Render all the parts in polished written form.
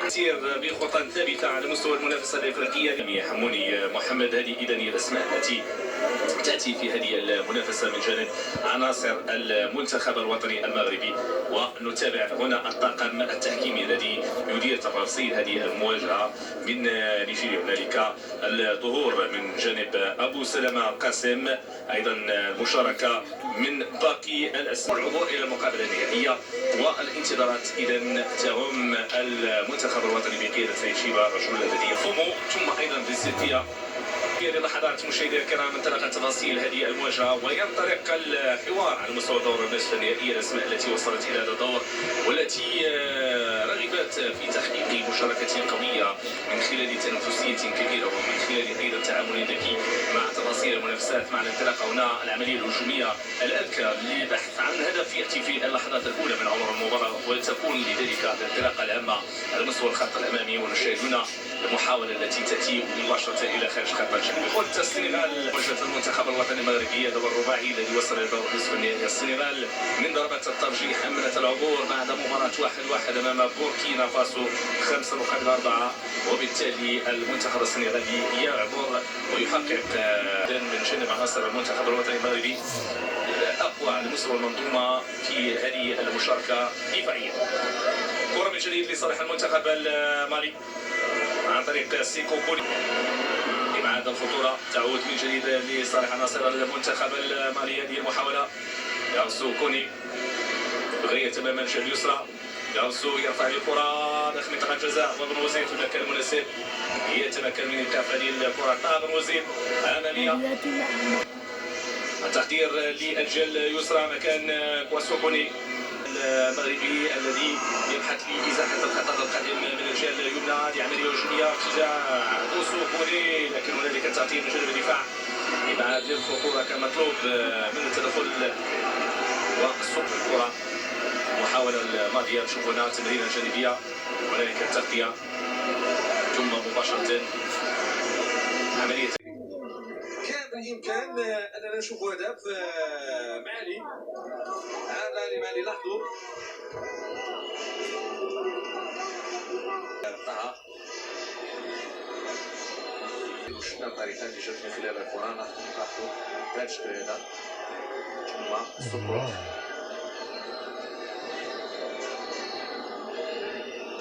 تسير بخطى ثابته على مستوى المنافسه الافريقيه. يحموني محمد، هذه اذا الاسماء التي تاتي في هذه المنافسه من جانب عناصر المنتخب الوطني المغربي. ونتابع هنا الطاقم التحكيمي الذي يدير تفاصيل هذه المواجهه. من نيجيريا هنالك الظهور من جانب ابو سلمة قاسم، ايضا المشاركه من باقي الاسماء، العبور الى المقابله النهائيه والانتظارات اذا تعم المنتخب الوطني بقياده سيد شيبه الرجل الذي يفهم. ثم ايضا في السلفيه في هذه اللحظات مشاهدينا الكرام انطلقت تفاصيل هذه المواجهه، وينطلق الحوار على مستوى دور النصف النهائي. الاسماء التي وصلت الى هذا الدور والتي رغبت في تحقيق مشاركه قويه من خلال تنافسيه كبيره ومن خلال ايضا تعامل ذكي مع تفاصيل المنافسات. مع الانطلاق هنا العمليه الهجوميه الأذكى للبحث عن هدف ياتي في اللحظات الاولى من عمر المباراه، وتكون لذلك الانطلاقه العامه على مستوى الخط الامامي. ونشاهد هنا المحاوله التي تاتي مباشره الى خارج خط الجنوب. يقود السنغال مواجهه المنتخب الوطني المغربي، هذا الرباعي الذي وصل الى دور نصف النهائي. السنغال من ضربات الترجيح امنت العبور بعد مباراه 1-1 امام بوركينا فاسو 5-4، وبالتالي المنتخب السنغالي يعبر ويحقق من جانب عناصر المنتخب الوطني المغربي اقوى على مستوى المنظومه في هذه المشاركه دفاعيا. كره من جديد لصالح المنتخب المالي عن طريق سيكو كولي. إبعاد الخطورة تعود من جديد لصالح عناصر المنتخب المالي. هذه المحاولة يعصو كوني بغية تماما الجهة اليسرى. يعصو يرفع الكرة داخل منطقة الجزاء، وابن وزير في المكان المناسب يتمكن من إيقاف هذه الكرة. ابن وزير أمامية، التحضير للجهة اليسرى مكان كواسو كوني المغربي الذي يبحث لإزاحة الخطر القادم من الجهة اليمنى. هذه عملية هجومية اتجاه بوسو كوني، لكن هنالك تعطيل من جانب الدفاع. إبعاد للخطورة كمطلوب من التدخل وصب الكرة. المحاولة الماضية نشوف هنا تمريرة جانبية، هنالك التغطية ثم مباشرة عملية. كان بالإمكان أننا نشوف هدف معالي. هذا معالي لاحظوا شفنا الطريقة اللي جات من خلال الكرة. لاحظوا بهذا الشكل هذا ثم السطور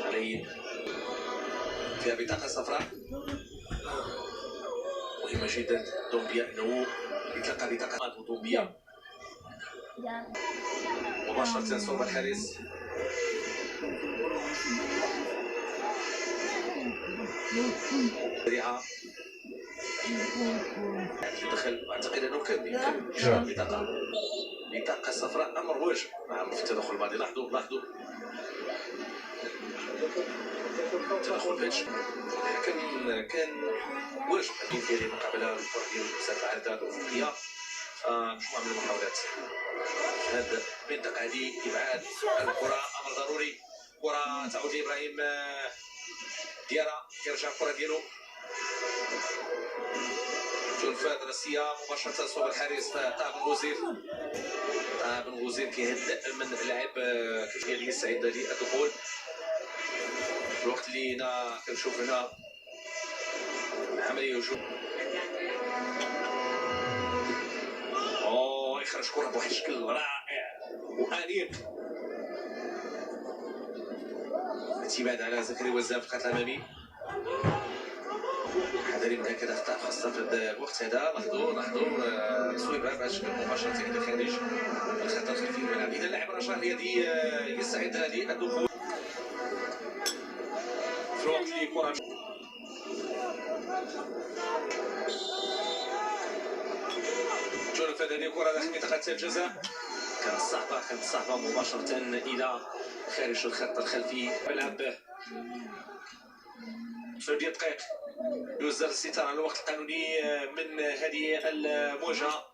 عليه فيها بطاقة صفراء مهمة جدا. دومبيا انه يتلقى بطاقة دومبيا مباشرة صوب الحارس. سريعة دخل، اعتقد انه كان بيمكن بطاقة صفراء امر واجب. نعم في التدخل الماضي لاحظوا تدخل بيتش كان واجب في هذه المقابلة. الكرة ديال المسافة عادة الأفقية، مجموعة من المحاولات في هذه المنطقة هذه. إبعاد الكرة أمر ضروري. كرة تعود لإبراهيم ديارة، يرجع الكرة ديالو تنفذ راسية مباشرة صوب الحارس طه بن غزير كيهدأ من اللاعب اللي يستعد للدخول. في الوقت اللي كنشوف هنا عملية هجوم، يخرج كرة بواحد الشكل رائع وأنيق. اعتماد على زكريا وزان في الخط الأمامي. حذري من هكذا أخطاء خاصة في هذا الوقت هذا. لاحظوا تصويبها بهذا الشكل مباشرة إلى خارج الخط الخلفي من الملعب. إذا اللاعب الرجاء الرياضي يستعد للدخول في الوقت اللي كرة جوناثان. هذه الكرة داخل منطقة الجزاء كانت صعبة مباشرة إلى خارج الخط الخلفي. ملعب 9 دقائق يزال الستار على الوقت القانوني من هذه المواجهة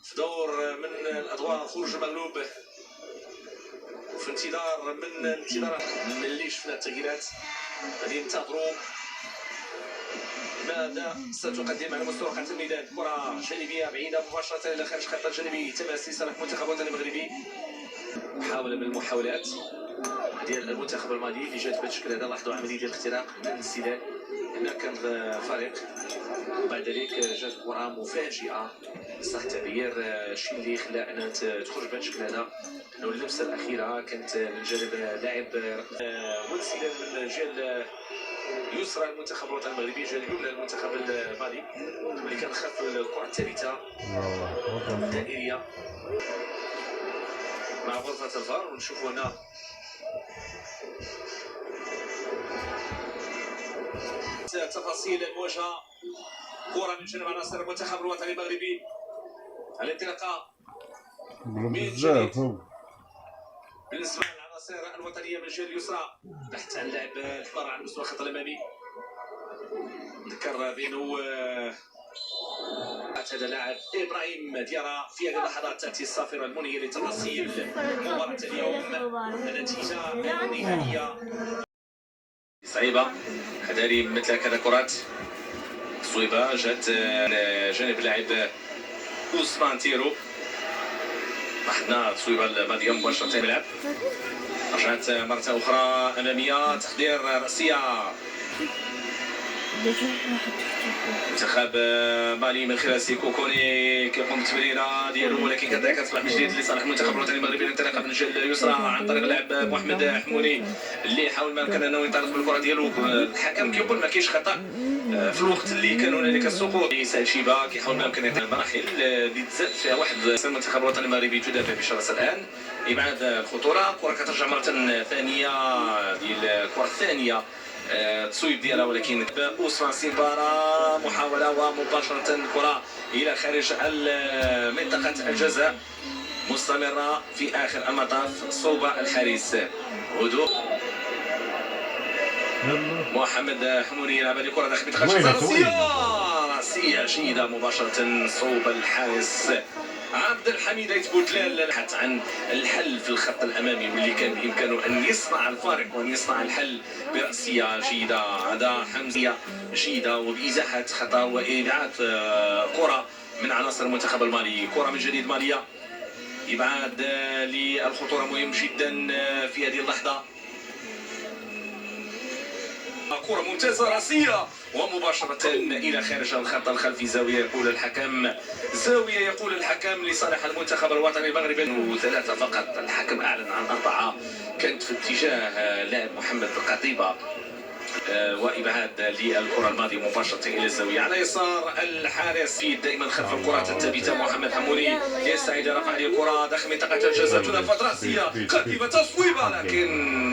في دور من الأدوار خروج المغلوب، وفي انتظار من اللي شفنا التغييرات. غادي ننتظروا ماذا ستقدم على مستوى خط الميدان. كرة جانبية بعيدة مباشرة إلى خارج خط الجانبي، تماس لصالح المنتخب الوطني المغربي. محاولة من المحاولات ديال المنتخب المالي اللي جات بهذا الشكل هذا. لاحظوا عمليه ديال الاختراق من الانسداد. هنا كان فريق، بعد ذلك جات كره مفاجئه صح التعبير، الشيء اللي خلى انها تخرج بهذا الشكل هذا انه اللمسه الاخيره كانت من جانب لاعب وانسداد من الجهه يسرى المنتخب الوطني المغربي، الجهه اليمنى المنتخب المالي اللي كان خلف الكره الثابته الدائريه مع غرفه الفار. ونشوفوا هنا تفاصيل المواجهه. كره من جانب عناصر المنتخب الوطني المغربي، الانطلاقه من جديد بالنسبه للعناصر الوطنيه من الجهه اليسرى بحث عن لاعب الحمار على مستوى الخط الامامي. ذكر بانه هذا لاعب ابراهيم ديارة. في هذه اللحظات تاتي الصافره المنهيه لتفاصيل مباراه اليوم. النتيجه النهائيه صعيبه، كذلك مثل كذا كرات صويبه جات جانب اللاعب عثمان تيرو. لاحظنا تصويبه الماضيه مباشره في الملعب، رجعت مره اخرى اماميه، تحضير راسيه منتخب مالي من خلال سيكو كوني كيقوم بالتمريره ديالو، ولكن كتصبح من جديد لصالح المنتخب الوطني المغربي. الانطلاقه من الجهه اليسرى عن طريق اللاعب محمد حموني اللي حاول ما امكن انه ينطلق بالكره ديالو. الحكم كيقول ما كاينش خطا في الوقت اللي كان هنالك السقوط. سعيد شيبه كيحاول ما امكن المراحل اللي تزاد فيها واحد المنتخب الوطني المغربي تدافع بشراسه الان. ابعاد الخطوره، كره كترجع مره ثانيه ديال الكره الثانيه تصويب ديالها، ولكن أسرة سيمبارا محاولة ومباشرة الكرة إلى خارج منطقة الجزاء، مستمرة في آخر المطاف صوب الحارس. هدوء محمد حموني يلعب هذه الكرة داخل منطقة الجزاء، راسية جيدة مباشرة صوب الحارس عبد الحميد بوتلال. البحث عن الحل في الخط الامامي واللي كان بامكانه ان يصنع الفارق وان يصنع الحل براسيه جيده، عدا حمزيه جيده وبازاحه خطا وابعاد كره من عناصر المنتخب المالي. كره من جديد ماليه، ابعاد للخطوره مهم جدا في هذه اللحظه. كرة ممتازة راسية ومباشرة إلى خارج الخط الخلفي. زاوية يقول الحكم، زاوية يقول الحكم لصالح المنتخب الوطني المغربي. 3 فقط، الحكم أعلن عن 4 كانت في اتجاه لاعب محمد القطيبة. وإبعاد للكرة الماضية مباشرة إلى الزاوية على يسار الحارس. دائما خلف الكرات الثابتة محمد حموني يستعيد رفع هذه الكرة داخل منطقة الجزاء، تنفذ راسية قطيبة تصويبة لكن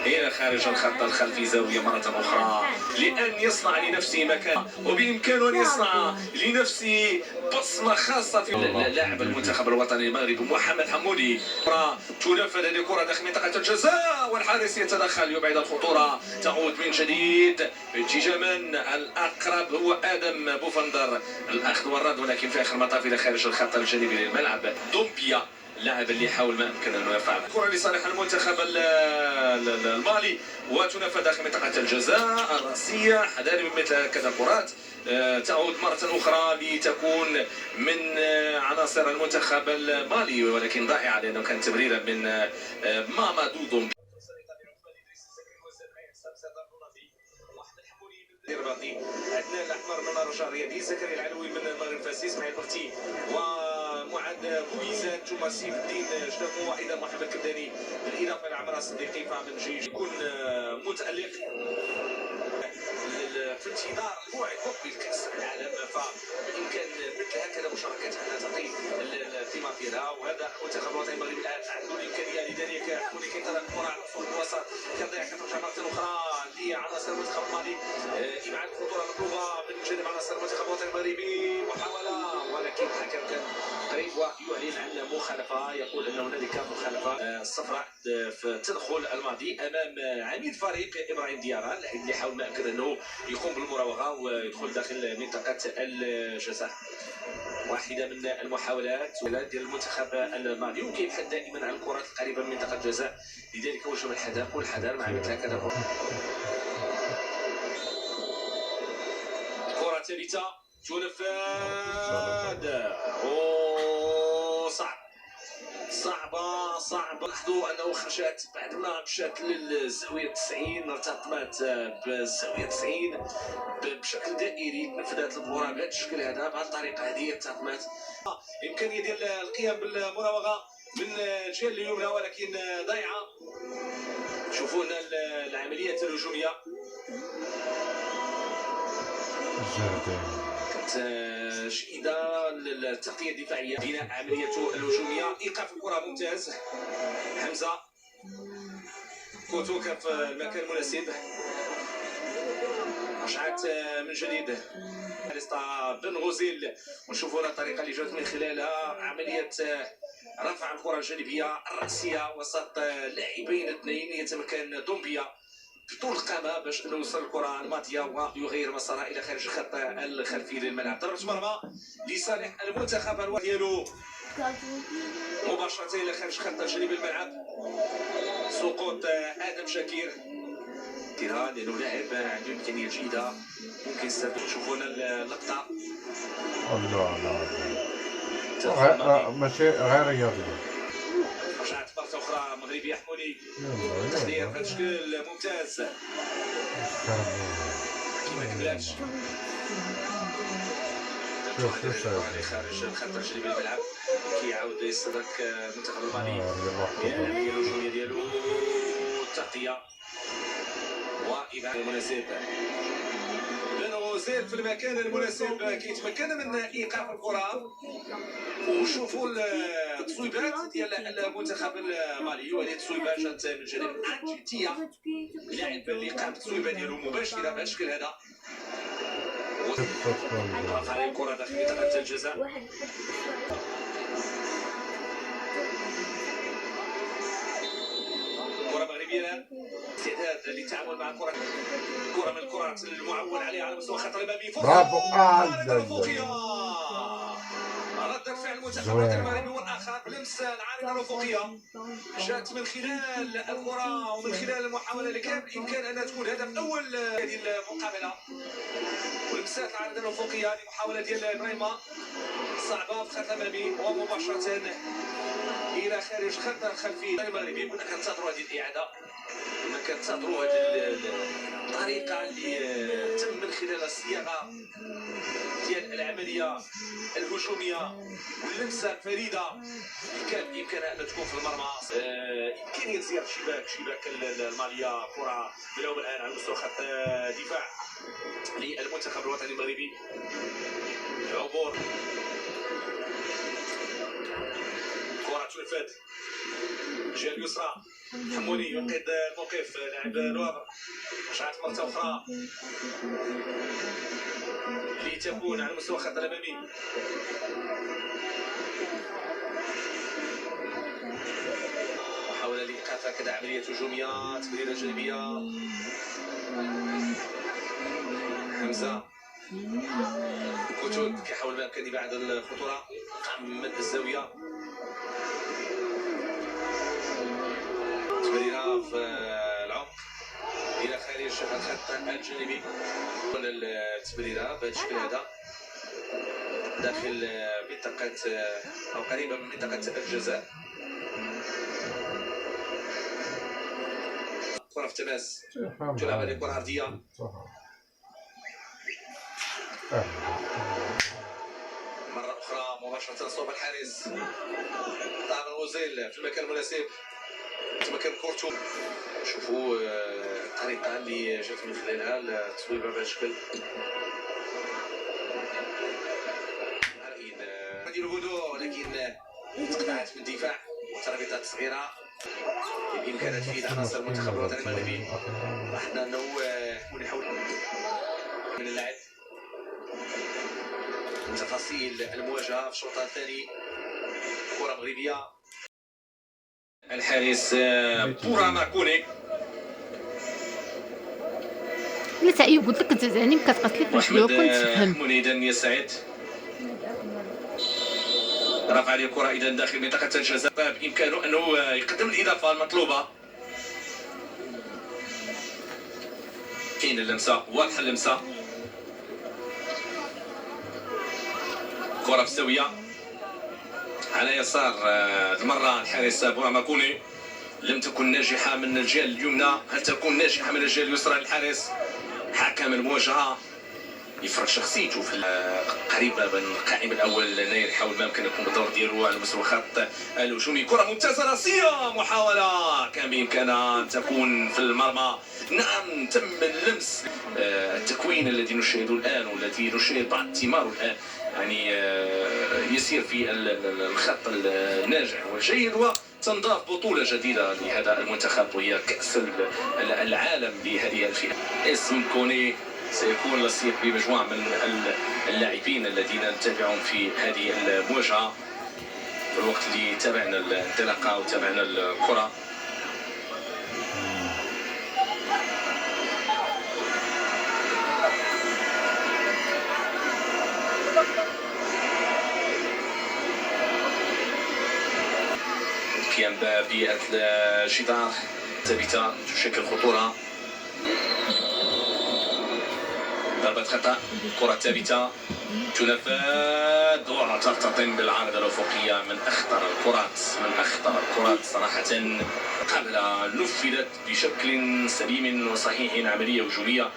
إلى خارج الخط الخلفي. زاوية مرة أخرى لأن يصنع لنفسه مكان وبإمكانه أن يصنع لنفسه بصمة خاصة في لاعب المنتخب الوطني المغربي محمد حمودي. تنفذ هذه الكرة داخل منطقة الجزاء والحارس يتدخل يبعد الخطورة. تعود من جديد باتجاه من الأقرب هو آدم بوفندر، الأخذ والرد ولكن في آخر المطاف إلى خارج الخط الجانبي للملعب. دومبيا اللاعب اللي حاول ما امكن انه يرفع الكره لصالح المنتخب المالي وتنفذ داخل منطقه الجزاء الراسيه. حذاري من مثل هكذا الكرات تعود مره اخرى لتكون من عناصر المنتخب المالي ولكن ضائعه لانه كان تمريرا من مامادو دومبي. عدنان الاحمر من الرجاء الرياضي، زكريا العلوي من المغرب الفاسي، اسماعيل بختي ومعاد بويزان، ثم سيف الدين جدمو وايضا محمد كداني، بالاضافه الى عمرو الصديقي فمن جيش يكون متالق في انتظار موعد مقبل كاس العالم. فبامكان مثل هكذا مشاركات انها تعطي الثمار ديالها، وهذا المنتخب الوطني المغربي الان عنده الامكانيه لذلك. حمودي كينطلق الكره على وصول الوسط كيضيع كترجع مره اخرى لعناصر المنتخب المالي. ابعاد الخطوره المطلوبه من جانب عناصر المنتخب الوطني المغربي، محاوله ولكن الحكم كان قريب ويعلن عن مخالفه، يقول ان هنالك مخالفه صفراء في التدخل الماضي امام عميد فريق ابراهيم ديارة، اللي حاول ما امكن انه يقوم بالمراوغه ويدخل داخل منطقه الجزاء. واحده من المحاولات ديال المنتخب المالي وكيبحث دائما عن الكرات القريبه من منطقه الجزاء، لذلك وجب الحذر والحذر مع مثل هكذا كره ثالثه تنفذ. صعبه المرمى صعب. لاحظوا انه خرجت بعد ما مشات للزاويه 90 ارتطمت بالزاويه 90 بشكل دائري. نفذت الكره بهذا الشكل هذا بهذه الطريقه هذه ارتطمت. امكانيه ديال القيام بالمراوغه من الجهه اليمنى ولكن ضايعه. شوفوا لنا العمليات الهجوميه كانت جيده للتغطيه الدفاعيه. بناء عمليته الهجوميه، ايقاف الكره ممتاز. حمزه كوتو كان في المكان المناسب. رجعت من جديد لستا بن غوزيل، ونشوفوا الطريقه اللي جات من خلالها عمليه رفع الكره الجانبيه الراسيه وسط لاعبين اثنين. يتمكن دومبيا بطول القامه باش انه يوصل الكره الماضيه ويغير مسارها الى خارج الخط الخلفي للملعب. ضربه مرمى لصالح المنتخب ديالو مباشره الى خارج الخط الجانبي الملعب. سقوط ادم شاكير لانه لاعب عنده امكانيات جيده ممكن يستافد. شوفوا لنا اللقطه. الله ماشي غير رياضي. رجعت مرة أخرى مغربي حموني. تخدير بهذا الشكل ممتاز. كيما كملاتش. شوف خارج الخط الجانبي الملعب كيعاود يستدرك المنتخب المالي الهجومية ديالو. التغطية وإبعاد المناسب. بن غوزيل في المكان المناسب كيتمكن من ايقاف الكره. وشوفوا التصويبات ديال المنتخب المالي، وهذه التصويبات جات من جانب انجيتيا اللاعب اللي قام بالتصويبه ديالو مباشره بهذا الشكل هذا. وقف على الكره داخل منطقه الجزاء. كره مغربيه استعداد للتعامل مع الكره. كره من الكرات المعول عليها على مستوى الخط الامامي. برافو. رد فعل المنتخب المغربي والاخر بلمس العارضه الافقيه جات من خلال الكره ومن خلال المحاوله اللي كان بامكان انها تكون هدف اول هذه المقابله. ولمسات العارضه الافقيه لمحاوله ديال ابراهيم صعبه في الخط الامامي ومباشره الى خارج الخط الخلفي المغربي. كنا كنتظروا هذه الاعاده، كنا كنتظروا هذه الطريقه اللي تم من خلال الصياغه ديال العمليه الهجوميه واللمسه الفريده اللي كان بامكانها ان تكون في المرمى. امكانيه زياره شباك الماليه. كره ملعوبه الان على مستوى خط دفاع للمنتخب الوطني المغربي. العبور كره تنفذ الجهه اليسرى. حموني ينقذ الموقف لاعب نوابر. رجعت مرة أخرى لتكون على مستوى الخط الأمامي. محاولة لإيقاف هكذا عملية هجومية. تمريرة جانبية. حمزة كوتون كيحاول بإمكانه يبعد الخطورة. قام مد الزاوية. تمريرة في العمق الى خارج الخط الجانبي. التمريره بهذا الشكل هذا داخل منطقه او قريبه من منطقه الجزاء. كره في تماس تلعب هذه كره عرضيه. مره اخرى مباشره صوب الحارس طارق الوزيل في المكان المناسب. تمكن كورتو. شوفوا الطريقه اللي جات من خلالها التصويبه بهذا الشكل. ديال الهدوء ولكن تقطعت من الدفاع. ترابيطات صغيره بامكانها تفيد عناصر المنتخب الوطني المغربي. لاحظنا انه يحاول من اللعب تفاصيل المواجهه في الشوط الثاني. كره مغربيه. الحارس بورا ماكوني. لا تعيب قلت لك يعني كتقتلي في الفيديو كنت تفهم. منيدا يسعد رفع عليه الكره اذا داخل منطقه الجزاء. بامكانه انه يقدم الاضافه المطلوبه. كاين اللمسه واضحه اللمسه. كره في الزاويه على يسار المرة الحارس بورما كوني لم تكن ناجحة من الجهة اليمنى، هل تكون ناجحة من الجهة اليسرى للحارس؟ حكم المواجهة يفرض شخصيته في قريبة من القائم الأول يناير، يحاول ما يمكن يكون بالدور ديالو على مستوى الخط الهجومي. كرة ممتازة راسية، محاولة كان بإمكانها أن تكون في المرمى. نعم تم اللمس. التكوين الذي نشاهده الآن والذي نشاهد بعض ثماره الآن يعني يسير في الخط الناجح والجيد، وتنضاف بطولة جديدة لهذا المنتخب وهي كأس العالم لهذه الفئة. اسم كوني سيكون لصيق بمجموعة من اللاعبين الذين نتابعهم في هذه المواجهة في الوقت اللي تابعنا الانطلاقة وتابعنا الكرة. القيام ببيئة الجدار ثابتة تشكل خطورة. ضربة خطأ، كرة ثابتة تنفذ وترتطم بالعارضة الأفقية. من أخطر الكرات صراحة قبل نفذت بشكل سليم وصحيح، عملية هجومية.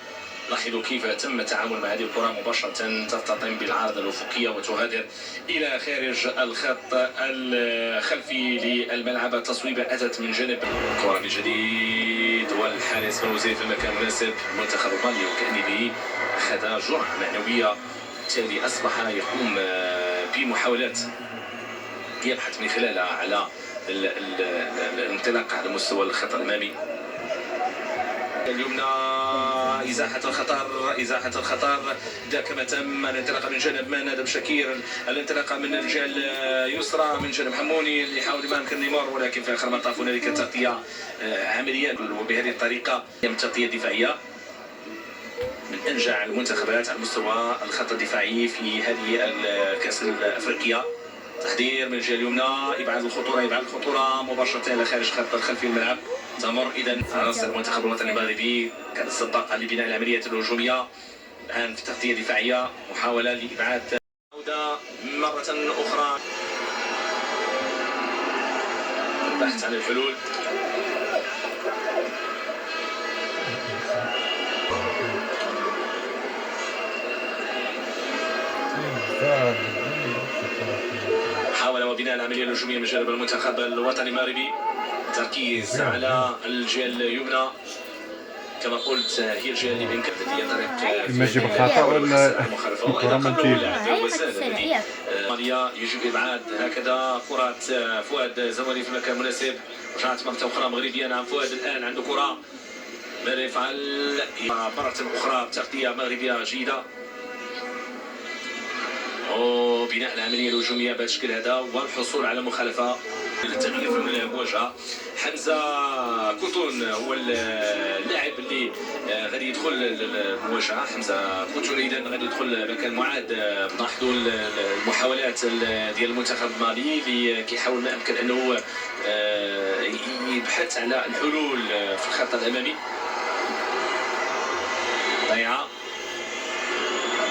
لاحظوا كيف تم التعامل مع هذه الكرة مباشرة، ترتطم بالعارضة الأفقية وتغادر إلى خارج الخط الخلفي للملعب. تصويبة أتت من جانب الكرة من جديد والحارس فوزي في المكان المناسب. منتخب المالي وكأنه أخذ جرعة معنوية، بالتالي أصبح يقوم بمحاولات يبحث من خلالها على الانطلاق على مستوى الخط الأمامي. اليمنى إزاحة الخطر ده كما تم الانطلاقة من جانب نادم شكير، الانطلاقة من الجهة اليسرى من جانب حموني اللي يحاول ما يمكن يمر، ولكن في آخر المطاف هنالك تغطية عملية، وبهذه الطريقة يتم تغطية دفاعية من أنجع المنتخبات على مستوى الخط الدفاعي في هذه الكأس الأفريقية. تحضير من الجهة اليمنى، إبعاد الخطورة مباشرة إلى خارج خط الخلفي الملعب. تمر إذن عناصر المنتخب الوطني المغربي كانت تسبق لبناء العملية الهجومية، الآن في تغطية دفاعية، محاولة لإبعاد. عودة مرة أخرى، البحث عن الحلول. محاولة وبناء العملية الهجومية من جانب المنتخب الوطني المغربي، تركيز على الجهة اليمنى كما قلت، هي الجهة اللي بإمكانها هي طريق ماشي بالخطأ ولا الكرة ماليا يجب إبعاد هكذا كرة فؤاد زوالي في المكان المناسب. رجعت مرة أخرى مغربية. نعم فؤاد الآن عنده كرة، ماذا يفعل؟ مرة أخرى تغطية مغربية جيدة وبناء العملية الهجومية بهذا الشكل هذا والحصول على مخالفة. التغيير في المواجهة، حمزة كوتون هو اللاعب اللي غادي يدخل المواجهة. حمزة كوتون إذا غادي يدخل مكان معاد. لاحظوا المحاولات ديال المنتخب المالي اللي كيحاول ما أمكن أنه يبحث على الحلول في الخط الأمامي. ضيعة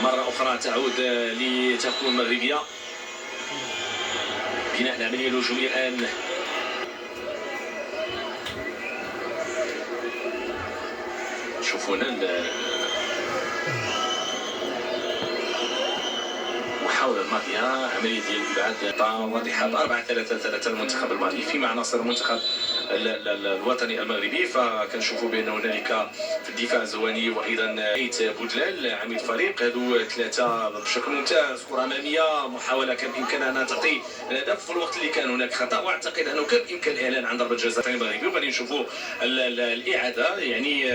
مرة أخرى تعود لتكون مغربية. بناء العملية الهجومية الآن، شوفوا هنا المحاولة الماضية، عملية ديال الإبعاد واضحة. 4-3-3 المنتخب المالي في مع عناصر المنتخب الوطني المغربي. فكنشوفوا بان هنالك في الدفاع زواني وايضا ايت بودلال عميد فريق، هادو ثلاثه بشكل ممتاز. كره اماميه، محاوله كان بامكانها انها تعطي الهدف في الوقت اللي كان هناك خطا، واعتقد انه كان بامكان الاعلان عن ضربه جزاء المغربي. وغادي نشوفوا الاعاده، يعني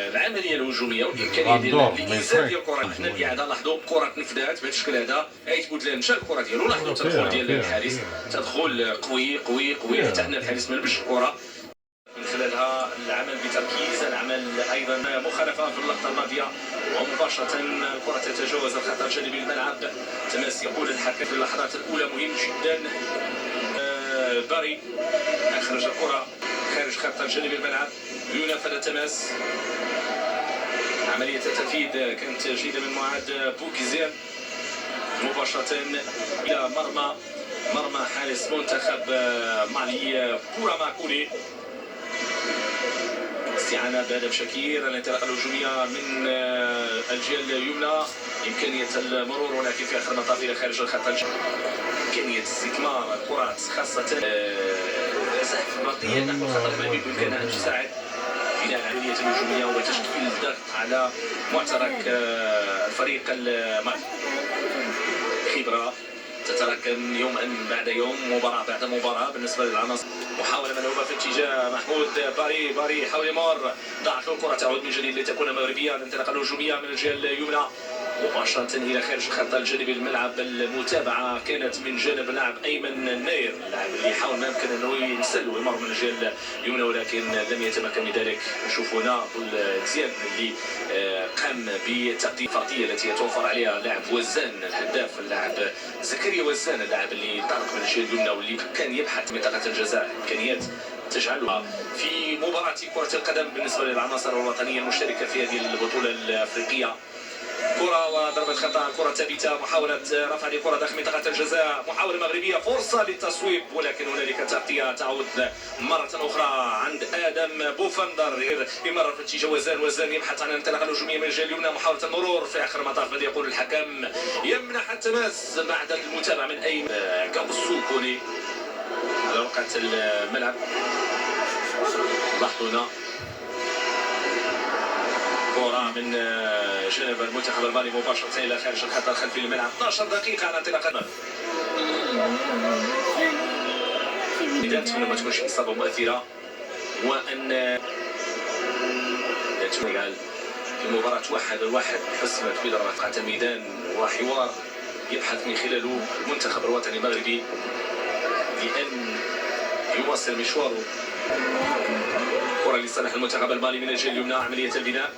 العمليه الهجوميه والامكانيه ديال الانزال ديال الكره. حنا الاعاده لاحظوا الكره تنفذات بهذا الشكل هذا، ايت بودلال مشى الكره ديالو، لاحظوا التدخل ديال الحارس، تدخل قوي قوي قوي حتى حنا الحارس ما لبش الكره. من خلالها العمل بتركيز، العمل ايضا مخالفه في اللقطه الماضيه، ومباشره الكره تتجاوز الخط الجانبي الملعب. تماس يقول الحكم في اللحظات الاولى مهم جدا. باري اخرج الكره خارج خط الجانبي الملعب، ينفذ تماس. عمليه التنفيذ كانت جيده من معاد بوكيزير، مباشره الى مرمى مرمى حارس منتخب مالي كورة ماكولي. استعانة بهدف شكير. الانطلاقة الهجومية من الجهة اليمنى، إمكانية المرور ولكن في آخر المطاف إلى خارج الخط. إمكانية استثمار الكرات خاصة زحف مرضية نحو الخط الأمامي بإمكانها أن تساعد بناء العملية الهجومية وتشكيل ضغط على معترك الفريق المالي. خبرة تتراكم يوما بعد يوم، مباراة بعد مباراة بالنسبة للعناصر. محاولة منهوبة في اتجاه محمود باري يحاول يمر، ضاعت الكرة تعود من جديد لتكون مغربية. الانطلاقة الهجومية من الجهة اليمنى مباشرة إلى خارج الخط الجانبي الملعب. المتابعة كانت من جانب لاعب أيمن الناير، اللاعب اللي حاول ما يمكن أنه ينسل ويمر من الجهة اليمنى ولكن لم يتمكن من ذلك. نشوف هنا زياد اللي قام بالتغطية الفردية التي يتوفر عليها اللاعب وزان الهداف، اللاعب زكريا وزان، اللاعب اللي انطلق من الجهة اليمنى واللي كان يبحث منطقة الجزاء إمكانيات تجعلها في مباراة كرة القدم بالنسبة للعناصر الوطنية المشتركة في هذه البطولة الأفريقية. كرة وضربة خطأ، كرة ثابتة، محاولة رفع الكرة داخل منطقة الجزاء، محاولة مغربية، فرصة للتصويب ولكن هنالك تغطية تعود مرة أخرى عند آدم بوفندر. يمرر في اتجاه وزان يبحث عن الانطلاقة الهجومية من الجهة اليمنى، محاولة المرور في آخر المطاف ماذا يقول الحكم؟ يمنح التماس بعد المتابعة من أيمن كابوسوكوني على رقعة الملعب. لاحظوا هنا كرة من جانب المنتخب المالي مباشرة إلى خارج الخط الخلفي للملعب. 12 دقيقة على انطلاق نتمنى ما تكونش إصابة مؤثرة وأن السنغال في مباراة 1-1 حسمت بضربة الميدان وحوار يبحث من خلاله المنتخب الوطني المغربي لأن يواصل مشواره. كرة لصالح المنتخب المالي من الجهة اليمنى، عملية البناء،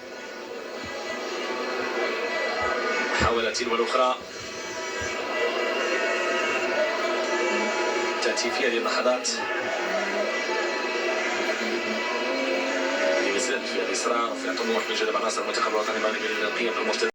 محاولة تلو الأخرى تأتي في هذه اللحظات. يزال في الإصرار في الطموح من جانب عناصر المنتخب الوطني المغربي للقيام بالمرتدى